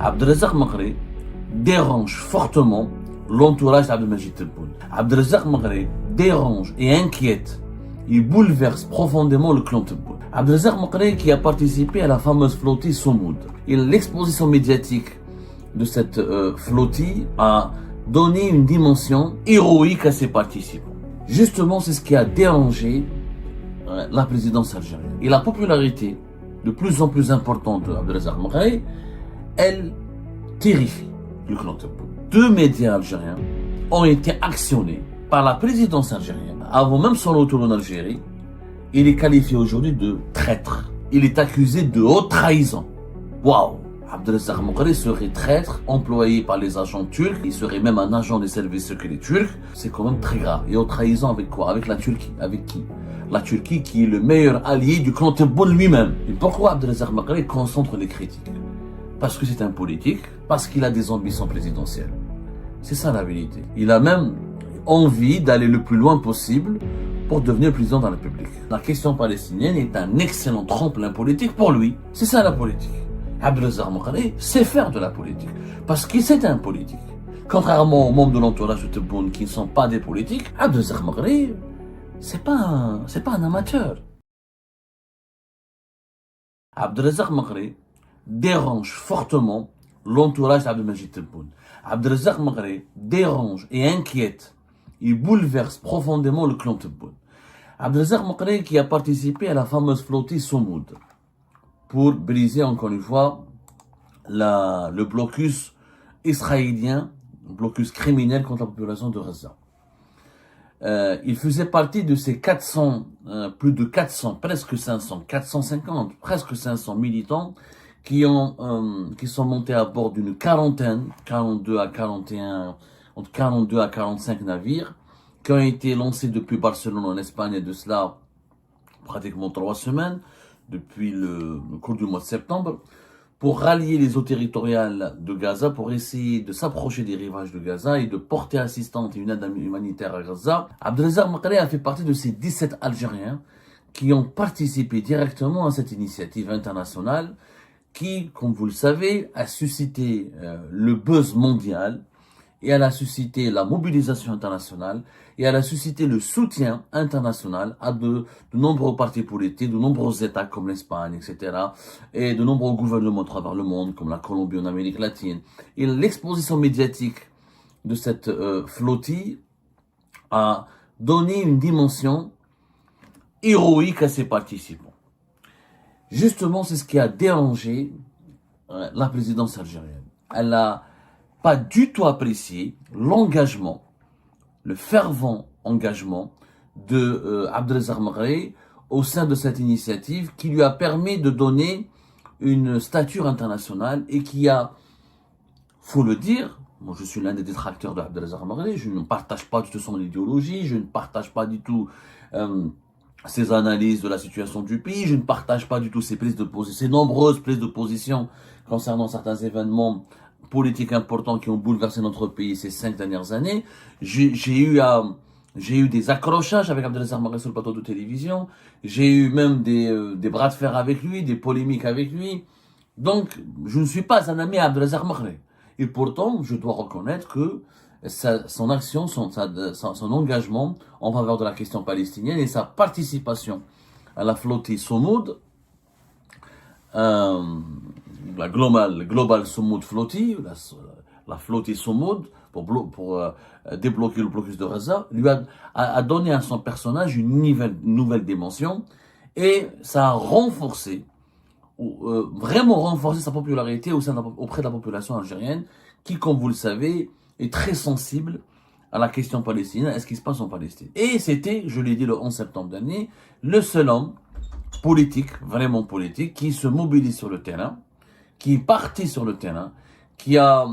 Abdelrazak Maghri dérange fortement l'entourage d'Abdelmajid Tebboune. Abdelrazak Maghri dérange et inquiète. Il bouleverse profondément le clan Tebboune. Abdelrazak Maghri qui a participé à la fameuse flottille Soumoud. L'exposition médiatique de cette flottille a donné une dimension héroïque à ses participants. Justement, c'est ce qui a dérangé la présidence algérienne. Et la popularité de plus en plus importante d'Abdelrazak Maghri, elle terrifie le clan Tebboune. 2 médias algériens ont été actionnés par la présidence algérienne. Avant même son retour en Algérie, il est qualifié aujourd'hui de traître. Il est accusé de haute trahison. Waouh! Abdelrazak Maghri serait traître, employé par les agents turcs, il serait même un agent des services secrets turcs. C'est quand même très grave. Et haute trahison avec quoi? Avec la Turquie. Avec qui? La Turquie qui est le meilleur allié du clan Tebboune lui-même. Et pourquoi Abdelrazak Maghri concentre les critiques? Parce que c'est un politique, parce qu'il a des ambitions présidentielles. C'est ça la vérité. Il a même envie d'aller le plus loin possible pour devenir président de la République. La question palestinienne est un excellent tremplin politique pour lui. C'est ça la politique. Abdelrazak Maghri sait faire de la politique, parce qu'il c'est un politique. Contrairement aux membres de l'entourage de Tebboune qui ne sont pas des politiques, Abdelrazak Maghri, c'est pas un amateur. Abdelrazak Maghri dérange fortement l'entourage d'Abdelmajid Tebboune. Abdelrazak Maghri dérange et inquiète. Il bouleverse profondément le clan Tebboune. Abdelrazak Maghri qui a participé à la fameuse flottille Soumoud pour briser encore une fois le blocus israélien, blocus criminel contre la population de Gaza. Il faisait partie de ces 400, plus de 400, presque 500, 450, presque 500 militants qui sont montés à bord d'une quarantaine, 42 à 41, entre 42 à 45 navires, qui ont été lancés depuis Barcelone en Espagne et de cela pratiquement 3 semaines, depuis le cours du mois de septembre, pour rallier les eaux territoriales de Gaza, pour essayer de s'approcher des rivages de Gaza et de porter assistance et une aide humanitaire à Gaza. Abdelrazak Maghri a fait partie de ces 17 Algériens qui ont participé directement à cette initiative internationale qui, comme vous le savez, a suscité le buzz mondial et elle a suscité la mobilisation internationale et elle a suscité le soutien international à de nombreux partis politiques, de nombreux États comme l'Espagne, etc. et de nombreux gouvernements à travers le monde comme la Colombie en Amérique latine. Et l'exposition médiatique de cette flottille a donné une dimension héroïque à ses participants. Justement, c'est ce qui a dérangé la présidence algérienne. Elle n'a pas du tout apprécié l'engagement, le fervent engagement de Abdelrazak Maghri au sein de cette initiative qui lui a permis de donner une stature internationale et qui a, faut le dire, moi je suis l'un des détracteurs de Abdelrazak Maghri, je ne partage pas du tout son idéologie, je ne partage pas du tout ses analyses de la situation du pays, je ne partage pas du tout ses nombreuses prises de position concernant certains événements politiques importants qui ont bouleversé notre pays ces 5 dernières années. J'ai eu des accrochages avec Abdelrazak Maghri sur le plateau de télévision, j'ai eu même des bras de fer avec lui, des polémiques avec lui. Donc, je ne suis pas un ami à Abdelrazak Maghri. Et pourtant, je dois reconnaître que son action, son engagement en faveur de la question palestinienne et sa participation à la flottille Soumoud, la Global Soumoud Flottille, la flottille Soumoud, pour débloquer le blocus de Gaza, lui a donné à son personnage une nouvelle dimension et ça a renforcé, vraiment renforcé sa popularité auprès de la population algérienne qui, comme vous le savez, est très sensible à la question palestinienne, à ce qui se passe en Palestine. Et c'était, je l'ai dit le 11 septembre dernier, le seul homme politique, vraiment politique, qui se mobilise sur le terrain, qui est parti sur le terrain, qui a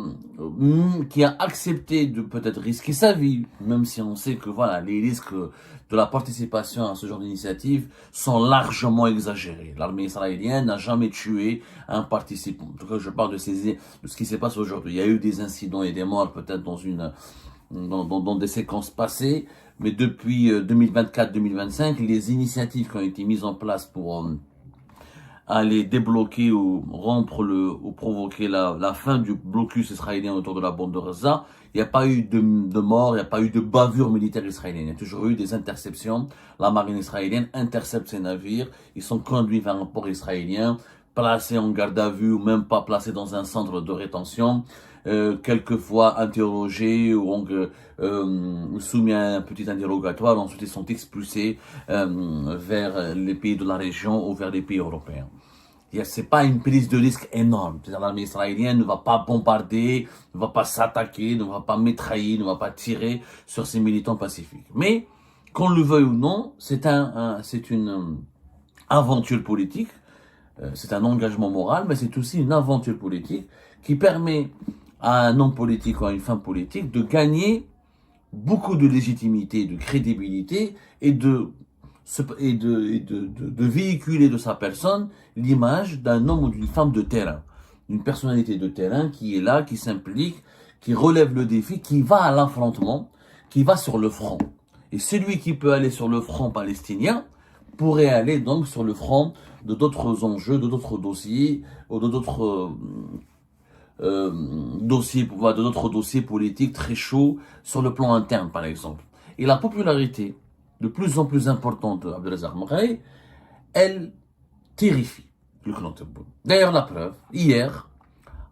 accepté de peut-être risquer sa vie, même si on sait que voilà, les risques de la participation à ce genre d'initiative sont largement exagérés. L'armée israélienne n'a jamais tué un participant. En tout cas, je parle de ce qui s'est passé aujourd'hui. Il y a eu des incidents et des morts peut-être dans des séquences passées, mais depuis 2024-2025, les initiatives qui ont été mises en place pour aller débloquer ou rompre ou provoquer la fin du blocus israélien autour de la bande de Gaza. Il n'y a pas eu de mort, il n'y a pas eu de bavure militaire israélienne. Il y a toujours eu des interceptions. La marine israélienne intercepte ces navires. Ils sont conduits vers un port israélien, placés en garde à vue ou même pas placés dans un centre de rétention. Quelquefois interrogés ou soumis à un petit interrogatoire. Ensuite, ils sont expulsés vers les pays de la région ou vers les pays européens. C'est pas une prise de risque énorme. L'armée israélienne ne va pas bombarder, ne va pas s'attaquer, ne va pas mitrailler, ne va pas tirer sur ses militants pacifiques. Mais, qu'on le veuille ou non, c'est une aventure politique, c'est un engagement moral, mais c'est aussi une aventure politique qui permet à un homme politique ou à une femme politique de gagner beaucoup de légitimité, de crédibilité et de véhiculer de sa personne l'image d'un homme ou d'une femme de terrain, d'une personnalité de terrain qui est là, qui s'implique, qui relève le défi, qui va à l'affrontement, qui va sur le front. Et celui qui peut aller sur le front palestinien pourrait aller donc sur le front de d'autres enjeux, de d'autres dossiers, ou de d'autres dossiers politiques très chauds sur le plan interne, par exemple. Et la popularité de plus en plus importante d'Abdelrazak Maghari, elle terrifie le clan Tebboune. D'ailleurs, la preuve, hier,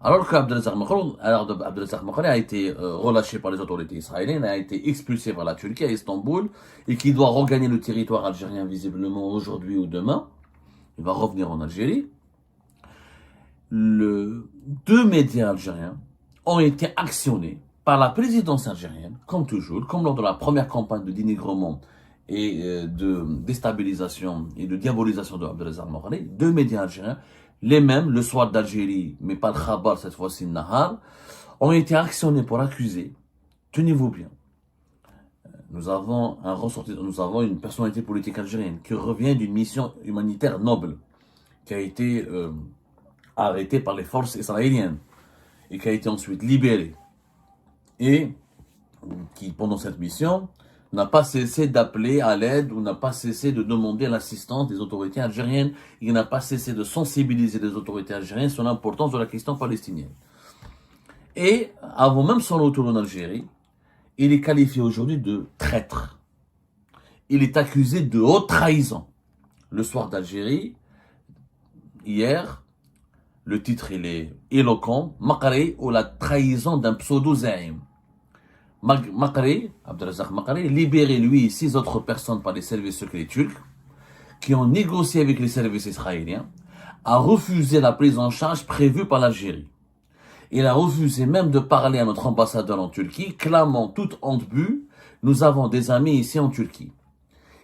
alors qu'Abdelrazak Maghari a été relâché par les autorités israéliennes, a été expulsé vers la Turquie, à Istanbul, et qui doit regagner le territoire algérien visiblement aujourd'hui ou demain, il va revenir en Algérie, deux médias algériens ont été actionnés par la présidence algérienne, comme toujours, comme lors de la première campagne de dénigrement et de déstabilisation et de diabolisation de Abdelrazak Maghari, deux médias algériens, les mêmes, le Soir d'Algérie, mais pas le Khabar, cette fois-ci le Nahar, ont été actionnés pour accuser, tenez-vous bien, nous avons une personnalité politique algérienne qui revient d'une mission humanitaire noble, qui a été arrêté par les forces israéliennes et qui a été ensuite libéré et qui, pendant cette mission, n'a pas cessé d'appeler à l'aide ou n'a pas cessé de demander l'assistance des autorités algériennes. Il n'a pas cessé de sensibiliser les autorités algériennes sur l'importance de la question palestinienne. Et avant même son retour en Algérie, il est qualifié aujourd'hui de traître. Il est accusé de haute trahison. Le Soir d'Algérie, hier, le titre il est éloquent, Maghari ou la trahison d'un pseudo-zaïm. Maghari, Abdelrazak Maghari, libéré lui et 6 autres personnes par les services secrets turcs qui ont négocié avec les services israéliens, a refusé la prise en charge prévue par l'Algérie. Il a refusé même de parler à notre ambassadeur en Turquie, clamant toute honte bue, nous avons des amis ici en Turquie.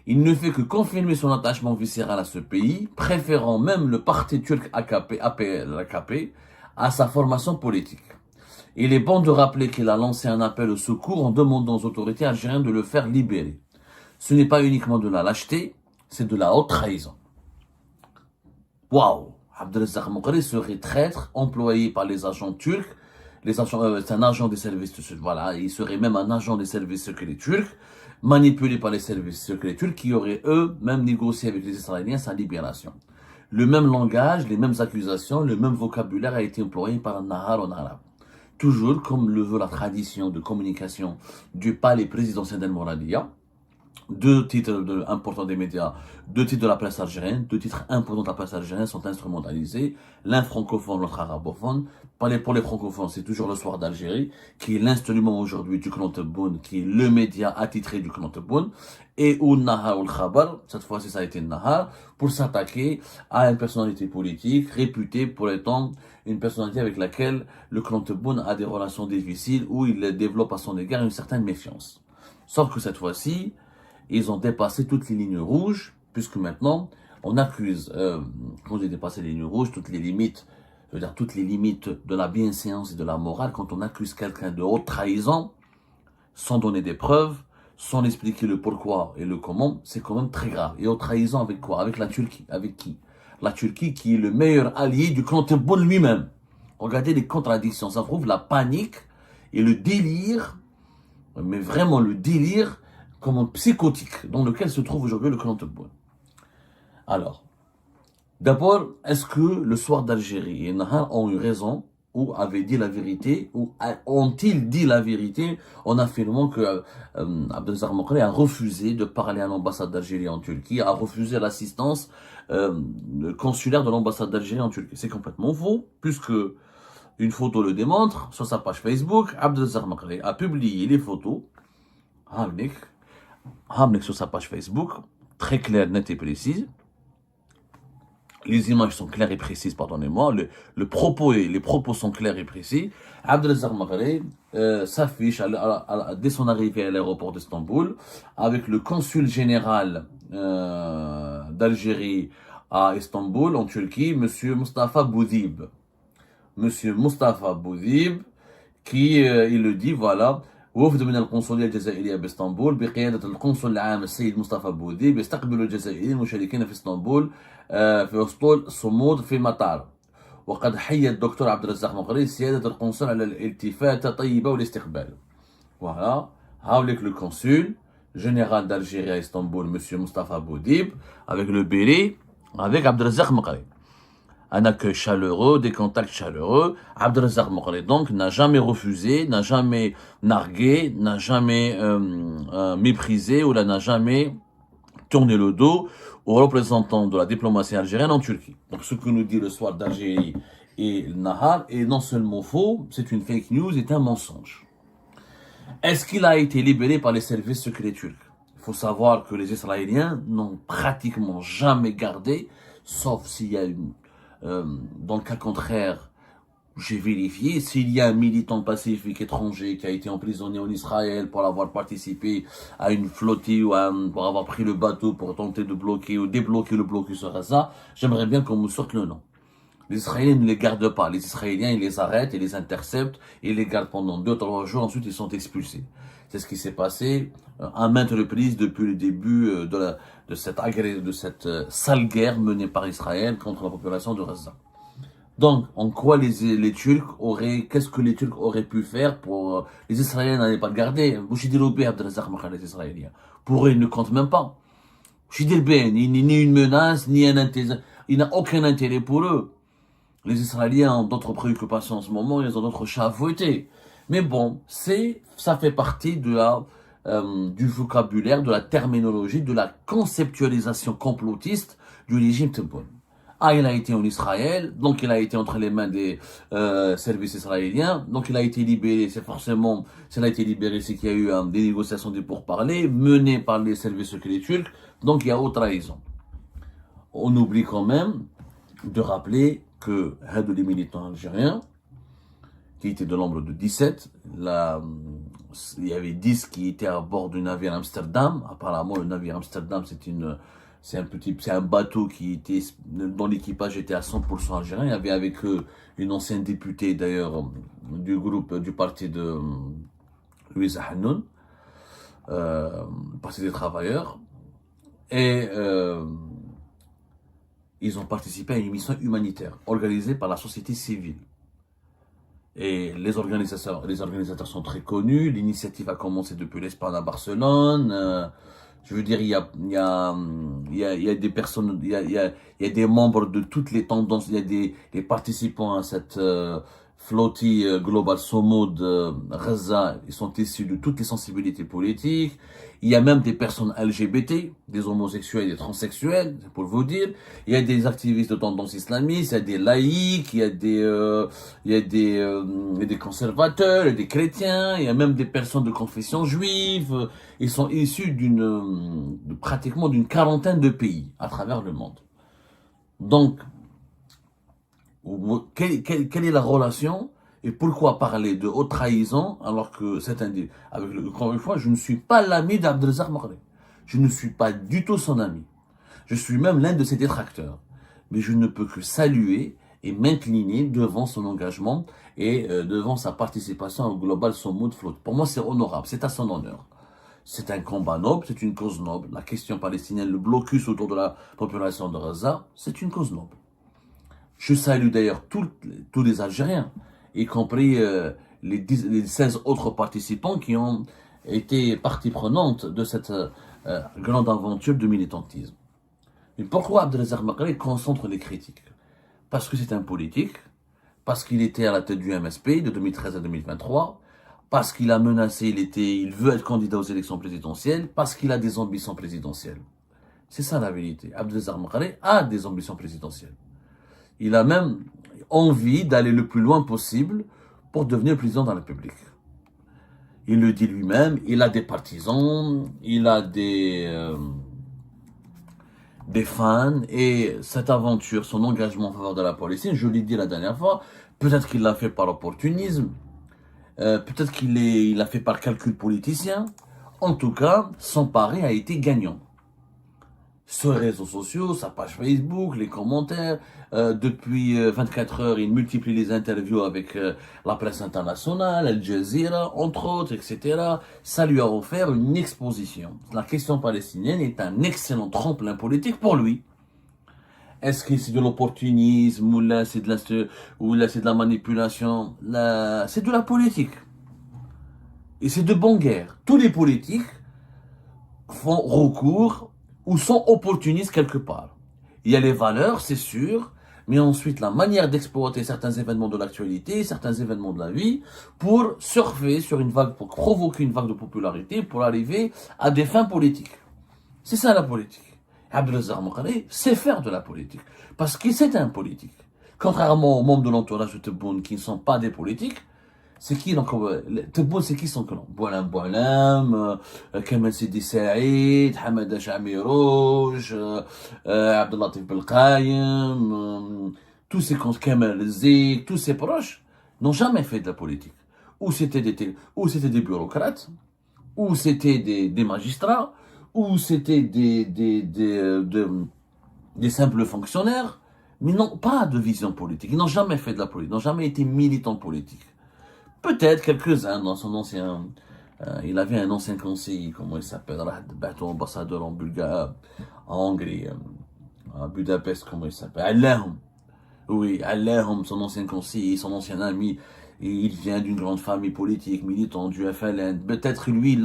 Il ne fait que confirmer son attachement viscéral à ce pays, préférant même le parti turc AKP à sa formation politique. Il est bon de rappeler qu'il a lancé un appel au secours en demandant aux autorités algériennes de le faire libérer. Ce n'est pas uniquement de la lâcheté, c'est de la haute trahison. Waouh! Abdelrazak Maghari serait traître, employé par les agents turcs. C'est un agent des services, voilà, il serait même un agent des services secrets turcs, manipulé par les services secrets turcs qui auraient eux-mêmes négocié avec les Israéliens sa libération. Le même langage, les mêmes accusations, le même vocabulaire a été employé par Nahar en arabe. Toujours comme le veut la tradition de communication du palais présidentiel d'El Mouradia, deux titres importants des médias, deux titres de la presse algérienne, deux titres importants de la presse algérienne sont instrumentalisés, l'un francophone, l'autre arabophone. Pour les francophones, c'est toujours le Soir d'Algérie, qui est l'instrument aujourd'hui du clan Tebboune, qui est le média attitré du clan Tebboune, et ou Nahar ou le Khabar, cette fois-ci ça a été Nahar, pour s'attaquer à une personnalité politique réputée pour étant une personnalité avec laquelle le clan Tebboune a des relations difficiles, où il développe à son égard une certaine méfiance. Sauf que cette fois-ci, ils ont dépassé toutes les lignes rouges, puisque maintenant, on accuse, quand j'ai dépassé les lignes rouges, toutes les limites, je veux dire toutes les limites de la bienséance et de la morale, quand on accuse quelqu'un de haute trahison, sans donner des preuves, sans expliquer le pourquoi et le comment, c'est quand même très grave. Et haute trahison avec quoi? Avec la Turquie. Avec qui? La Turquie qui est le meilleur allié du clan Tebboune lui-même. Regardez les contradictions, ça prouve la panique et le délire, mais vraiment le délire, comme un psychotique dans lequel se trouve aujourd'hui le clan Tebboune. Alors, D'abord, est-ce que le soir d'Algérie et Nahar ont eu raison ou avaient dit la vérité ou ont-ils dit la vérité en affirmant que Abdelazar Mokri a refusé de parler à l'ambassade d'Algérie en Turquie, a refusé l'assistance consulaire de l'ambassade d'Algérie en Turquie? C'est complètement faux, puisque une photo le démontre. Sur sa page Facebook, Abdelazar Mokri a publié les photos. Hamnik sur sa page Facebook, très claire, nette et précise. Les images sont claires et précises, pardonnez-moi. Les propos sont clairs et précis. Abdelazar Mokri s'affiche dès son arrivée à l'aéroport d'Istanbul avec le consul général d'Algérie à Istanbul, en Turquie, Monsieur Mustafa Boudib. Monsieur Mustafa Boudib, qui, il le dit, voilà, وفد من القنصلية الجزائرية باسطنبول بقيادة القنصل العام السيد مصطفى بوذيب يستقبل الجزائريين المشاركين في اسطنبول في أسطول صمود في المطار. وقد حيا الدكتور عبد الرزاق مقري سيادة القنصل على الالتفاتة طيبة والاستقبال. Voilà, avec le consul général d'Algérie à Istanbul, Monsieur Mustafa Boudib, avec le béret, avec Abdelrazak Mokri. Un accueil chaleureux, des contacts chaleureux. Abdelrazak Mokri, donc, n'a jamais refusé, n'a jamais nargué, n'a jamais méprisé ou n'a jamais tourné le dos aux représentants de la diplomatie algérienne en Turquie. Donc, ce que nous dit le soir d'Algérie et Nahar est non seulement faux, c'est une fake news, c'est un mensonge. Est-ce qu'il a été libéré par les services secrets turcs? Il faut savoir que les Israéliens n'ont pratiquement jamais gardé, sauf s'il y a une... dans le cas contraire, j'ai vérifié, s'il y a un militant pacifique étranger qui a été emprisonné en Israël pour avoir participé à une flottille ou pour avoir pris le bateau pour tenter de bloquer ou débloquer le blocus sur Gaza, j'aimerais bien qu'on me sorte le nom. Les Israéliens ne les gardent pas. Les Israéliens, ils les arrêtent, ils les interceptent, ils les gardent pendant 2-3 jours, ensuite ils sont expulsés. C'est ce qui s'est passé à maintes reprises depuis le début de cette sale guerre menée par Israël contre la population de Gaza. Donc, en quoi les Turcs qu'est-ce que les Turcs auraient pu faire pour, les Israéliens n'allaient pas le garder. Les Israéliens. Pour eux, ils ne comptent même pas. Il n'est ni une menace, ni un intérêt, il n'a aucun intérêt pour eux. Les Israéliens ont d'autres préoccupations en ce moment, ils ont d'autres chats à fouetter. Mais bon, ça fait partie du vocabulaire, de la terminologie, de la conceptualisation complotiste du régime Tebboune. Il a été en Israël, donc il a été entre les mains des services israéliens, donc il a été libéré, s'il a été libéré, c'est qu'il y a eu des négociations, des pourparlers, menées par les services secrets turcs, donc il y a haute trahison. On oublie quand même de rappeler que les militants algériens, qui étaient de nombre de 17, il y avait 10 qui étaient à bord du navire Amsterdam. Apparemment, le navire Amsterdam, c'est un bateau dont l'équipage était à 100% algérien. Il y avait avec eux une ancienne députée, d'ailleurs, du parti de Louise Hanoun, parti des travailleurs. Et ils ont participé à une mission humanitaire organisée par la société civile. Et les organisateurs sont très connus. L'initiative a commencé depuis l'Espagne à Barcelone. Je veux dire, il y a des personnes, il y a des membres de toutes les tendances. Il y a des participants à cette flottille globale Somoud Gaza. Ils sont issus de toutes les sensibilités politiques. Il y a même des personnes LGBT, des homosexuels et des transsexuels, c'est pour vous dire. Il y a des activistes de tendance islamiste, il y a des laïcs, il y a des conservateurs, il y a des chrétiens, il y a même des personnes de confession juive. Ils sont issus pratiquement d'une quarantaine de pays à travers le monde. Donc, quelle est la relation et pourquoi parler de haute trahison alors que encore une fois, je ne suis pas l'ami d'Abdelazak Mokri. Je ne suis pas du tout son ami. Je suis même l'un de ses détracteurs. Mais je ne peux que saluer et m'incliner devant son engagement et devant sa participation au Global Somoud Flotte. Pour moi, c'est honorable, c'est à son honneur. C'est un combat noble, c'est une cause noble. La question palestinienne, le blocus autour de la population de Gaza, c'est une cause noble. Je salue d'ailleurs tous les Algériens, y compris les 16 autres participants qui ont été partie prenante de cette grande aventure de militantisme. Mais pourquoi Abdelazak Makri concentre les critiques? Parce que c'est un politique, parce qu'il était à la tête du MSP de 2013 à 2023, parce qu'il a menacé, il veut être candidat aux élections présidentielles, parce qu'il a des ambitions présidentielles. C'est ça la vérité. Abdelazak Makri a des ambitions présidentielles. Il a même envie d'aller le plus loin possible pour devenir président de la République. Il le dit lui-même, il a des partisans, il a des fans, et cette aventure, son engagement en faveur de la Palestine, je l'ai dit la dernière fois, peut-être qu'il l'a fait par opportunisme, peut-être qu'il l'a fait par calcul politicien. En tout cas, son pari a été gagnant. Sur les réseaux sociaux, sa page Facebook, les commentaires. Depuis 24 heures, il multiplie les interviews avec la presse internationale, Al Jazeera, entre autres, etc. Ça lui a offert une exposition. La question palestinienne est un excellent tremplin politique pour lui. Est-ce que c'est de l'opportunisme ou là c'est de la manipulation? Là, c'est de la politique. Et c'est de bonne guerre. Tous les politiques font recours ou sont opportunistes quelque part. Il y a les valeurs, c'est sûr, mais ensuite la manière d'exploiter certains événements de l'actualité, certains événements de la vie, pour surfer sur une vague, pour provoquer une vague de popularité, pour arriver à des fins politiques. C'est ça la politique. Abdelazak Makri sait faire de la politique, parce qu'il c'est un politique. Contrairement aux membres de l'entourage de Tebboune qui ne sont pas des politiques, c'est qui donc Tebboune, c'est qui son clan? Boualem Boualem, Kamel Sidi Saïd, Hamada Chamirouj, Abdellatif Belkayem, tous ces Kamel Zik, tous ces proches n'ont jamais fait de la politique. Ou c'était des bureaucrates, ou c'était des magistrats, ou c'était des simples fonctionnaires, mais n'ont pas de vision politique. Ils n'ont jamais fait de la politique, n'ont jamais été militants politiques. Peut-être quelques-uns dans son ancien... il avait un ancien conseiller, comment il s'appelle, ambassadeur en Bulgarie, en Hongrie, à Budapest, comment il s'appelle, Allahum. Oui, Allahum, son ancien conseiller, son ancien ami, et il vient d'une grande famille politique, militant du FLN. Peut-être lui, il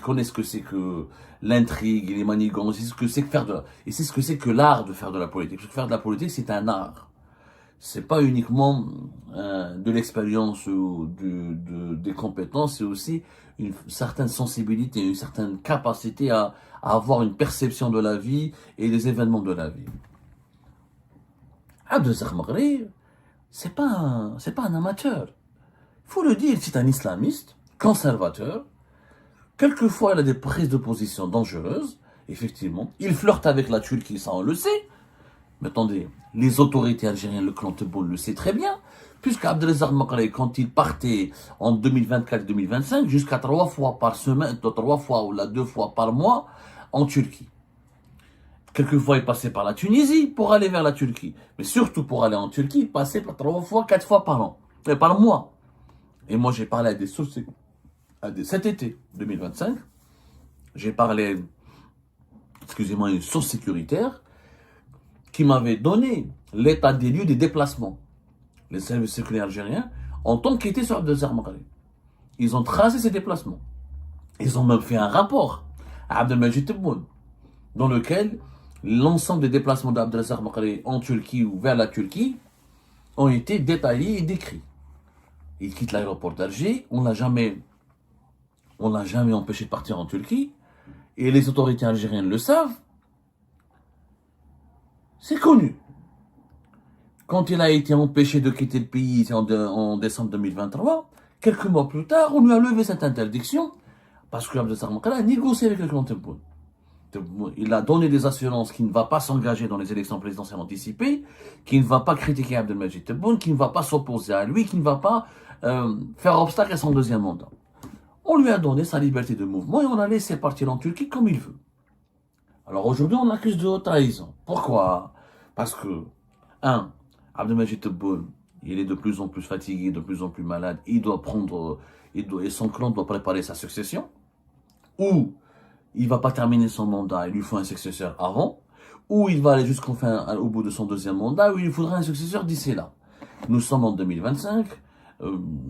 connaît ce que c'est que l'intrigue, les manigances, c'est ce que c'est que et c'est ce que c'est que l'art de faire de la politique. Parce que faire de la politique, c'est un art. C'est pas uniquement de l'expérience ou des compétences, c'est aussi une certaine sensibilité, une certaine capacité à avoir une perception de la vie et des événements de la vie. Abdelazak Makri, c'est pas un amateur. Il faut le dire, c'est un islamiste, conservateur. Quelquefois, il a des prises de position dangereuses, effectivement. Il flirte avec la Turquie, ça on le sait. Mais attendez, les autorités algériennes, le clan Tebboune le sait très bien, puisque Abdelazak Makri, quand il partait en 2024-2025, jusqu'à 3 fois par semaine, 3 fois ou là 2 fois par mois, en Turquie. Quelquefois, il passait par la Tunisie pour aller vers la Turquie. Mais surtout pour aller en Turquie, il passait par 3 fois, 4 fois par an, par mois. Et moi, j'ai parlé à des sources, cet été 2025, j'ai parlé, excusez-moi, à une source sécuritaire, qui m'avait donné l'état des lieux des déplacements. Les services sécuritaires algériens ont enquêté sur Abdelazak Makri. Ils ont tracé ces déplacements. Ils ont même fait un rapport à Abdelmajid Tebboune, dans lequel l'ensemble des déplacements d'Abdelazak Makri en Turquie ou vers la Turquie ont été détaillés et décrits. Il quitte l'aéroport d'Alger, on l'a jamais empêché de partir en Turquie, et les autorités algériennes le savent. C'est connu. Quand il a été empêché de quitter le pays en décembre 2023, quelques mois plus tard, on lui a levé cette interdiction parce que Abdelazak Makri a négocié avec le clan Tebboune. Il a donné des assurances qu'il ne va pas s'engager dans les élections présidentielles anticipées, qu'il ne va pas critiquer Abdelmajid Tebboune, qu'il ne va pas s'opposer à lui, qu'il ne va pas faire obstacle à son deuxième mandat. On lui a donné sa liberté de mouvement et on l'a laissé partir en Turquie comme il veut. Alors aujourd'hui, on l'accuse de haute trahison. Pourquoi? Parce que, Abdelmajid Tebboune, il est de plus en plus fatigué, de plus en plus malade. Et son clan doit préparer sa succession. Ou il ne va pas terminer son mandat, il lui faut un successeur avant. Ou il va aller au bout de son deuxième mandat, ou il lui faudra un successeur d'ici là. Nous sommes en 2025,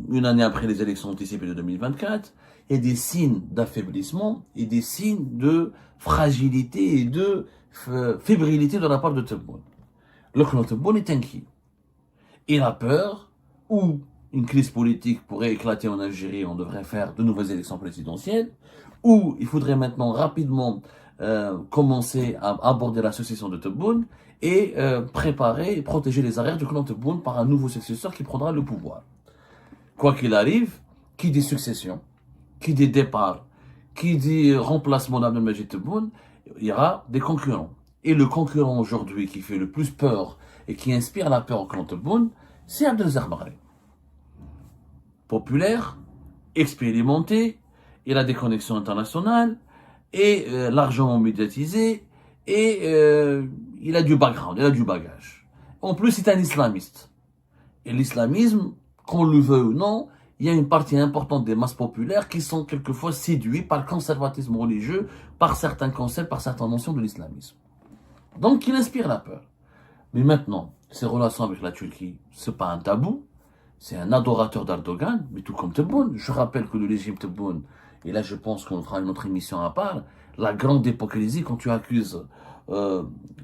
une année après les élections anticipées de 2024. Il y a des signes d'affaiblissement et des signes de fragilité et de fébrilité de la part de Tebboune. Le clan Tebboune est inquiet. Il a peur, ou une crise politique pourrait éclater en Algérie, on devrait faire de nouvelles élections présidentielles, ou il faudrait maintenant rapidement commencer à aborder la succession de Tebboune et préparer et protéger les arrières du clan Tebboune par un nouveau successeur qui prendra le pouvoir. Quoi qu'il arrive, qui dit succession, qui dit départ, qui dit remplacement d'Abdelmajid Tebboune, il y aura des concurrents. Et le concurrent aujourd'hui qui fait le plus peur et qui inspire la peur au clan Tebboune, c'est Abdelrazak Maghri. Populaire, expérimenté, il a des connexions internationales et largement médiatisé et il a du background, il a du bagage. En plus, c'est un islamiste. Et l'islamisme, qu'on le veuille ou non, il y a une partie importante des masses populaires qui sont quelquefois séduits par le conservatisme religieux, par certains concepts, par certaines notions de l'islamisme. Donc, il inspire la peur. Mais maintenant, ses relations avec la Turquie, c'est pas un tabou. C'est un adorateur d'Erdogan, mais tout comme Tebboune. Je rappelle que le régime Tebboune, et là je pense qu'on fera une autre émission à part, la grande hypocrisie quand tu accuses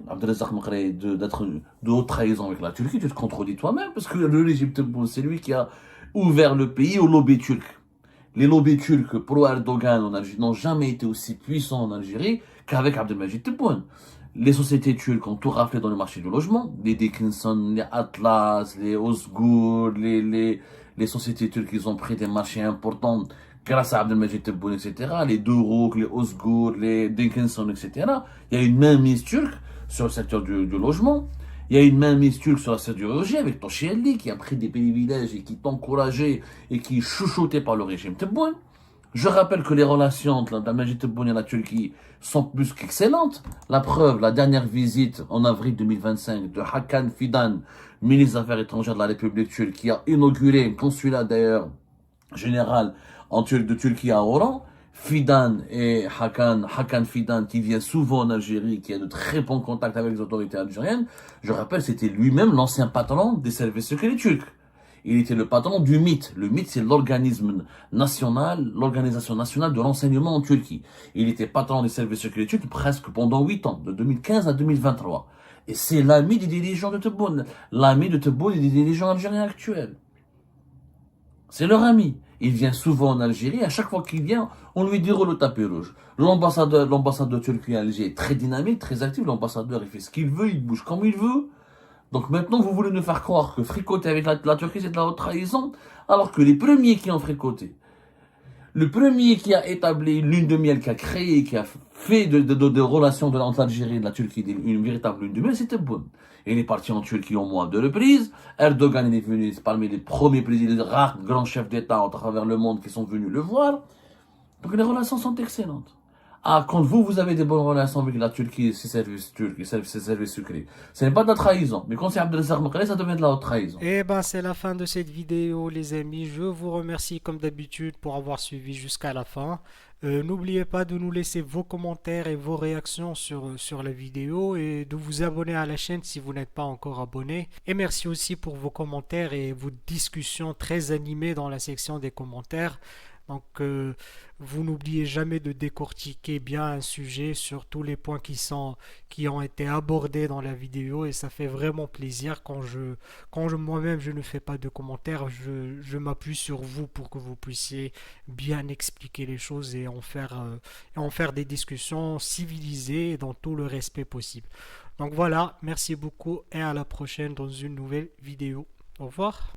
Abdelrazak Maghri d'être de haute trahison avec la Turquie, tu te contredis toi-même, parce que le régime Tebboune, c'est lui qui a ouvert le pays aux lobbies turcs. Les lobbies turcs pro-Erdogan en Algérie n'ont jamais été aussi puissants en Algérie qu'avec Abdelmajid Tebboune. Les sociétés turques ont tout raflé dans le marché du logement. Les Dickinson, les Atlas, les Ozgur, les sociétés turques, ils ont pris des marchés importants grâce à Abdelmajid Tebboune, etc. Les Duruk, les Ozgur, les Dickinson, etc. Il y a une mainmise turque sur le secteur du logement. Il y a une mainmise turque sur la sidérurgie avec Toshielli qui a pris des privilèges et qui est encouragé et qui est chouchouté par le régime Tebboune. Je rappelle que les relations entre Abdelmajid Tebboune et la Turquie sont plus qu'excellentes. La preuve, la dernière visite en avril 2025 de Hakan Fidan, ministre des Affaires étrangères de la République turque, qui a inauguré un consulat d'ailleurs général de Turquie à Oran. Fidan et Hakan Fidan, qui vient souvent en Algérie, qui a de très bons contacts avec les autorités algériennes, je rappelle, c'était lui-même l'ancien patron des services secrets turcs. Il était le patron du MIT. Le MIT, c'est l'organisme national, l'organisation nationale de renseignement en Turquie. Il était patron des services secrets turcs presque pendant 8 ans, de 2015 à 2023. Et c'est l'ami des dirigeants de Tebboune. L'ami de Tebboune et des dirigeants algériens actuels. C'est leur ami. Il vient souvent en Algérie. À chaque fois qu'il vient, on lui déroule le tapis rouge. L'ambassade de Turquie à Alger est très dynamique, très active. L'ambassadeur, il fait ce qu'il veut, il bouge comme il veut. Donc maintenant, vous voulez nous faire croire que fricoter avec la Turquie, c'est de la haute trahison, alors que les premiers qui ont fricoté, le premier qui a établi une lune de miel, qui a créé, qui a fait de relations entre l'Algérie et la Turquie une véritable lune de miel, c'était Tebboune. Il est parti en Turquie au moins 2 reprises. Erdogan il est venu parmi les premiers présidents, les rares grands chefs d'État à travers le monde qui sont venus le voir. Donc les relations sont excellentes. Ah, quand vous avez des bonnes relations avec la Turquie et ses services turcs, ses services secrets, ce n'est pas de la trahison. Mais quand c'est Abdelrazak Maghri, ça devient de la haute trahison. Eh ben, c'est la fin de cette vidéo, les amis. Je vous remercie comme d'habitude pour avoir suivi jusqu'à la fin. N'oubliez pas de nous laisser vos commentaires et vos réactions sur la vidéo et de vous abonner à la chaîne si vous n'êtes pas encore abonné. Et merci aussi pour vos commentaires et vos discussions très animées dans la section des commentaires. Donc, vous n'oubliez jamais de décortiquer bien un sujet sur tous les points qui ont été abordés dans la vidéo et ça fait vraiment plaisir quand moi-même je ne fais pas de commentaires, je m'appuie sur vous pour que vous puissiez bien expliquer les choses et en faire des discussions civilisées et dans tout le respect possible. Donc voilà, merci beaucoup et à la prochaine dans une nouvelle vidéo. Au revoir.